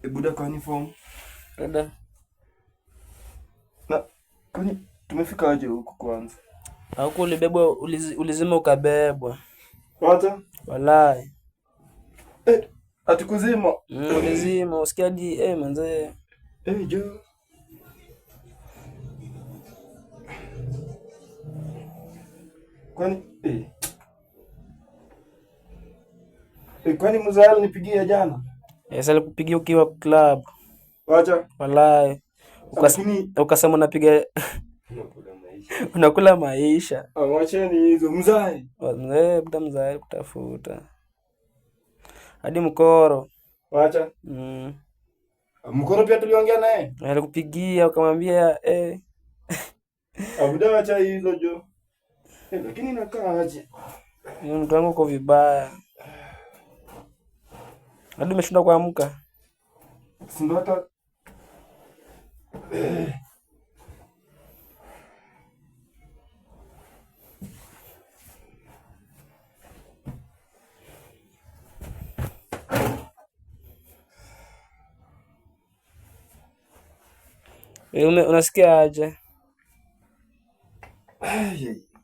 Buda kwani form? Dada. Na kwani tumefika aje huku kwanza? Huko ulibebwa ulizima ukabebwa. Wacha? Walai. Atukuzima. Ulizima usikia hadi manze. Jo. Kwani kwani mzee nipigia jana? Sasa alikupigia ukiwa club. Wacha. Walai. Ukasema unapiga unakula maisha. Wacheni hizo mzai. Buda mzai kutafuta. Hadi mkoro. Wacha. Mkoro pia tuliongea naye? Alikupigia ukamwambia Buda wacha hizo jo. Lakini inakaa aje? Mtu wangu uko vibaya. Hadi umeshinda kuamka. Sindo hata unasikia aje?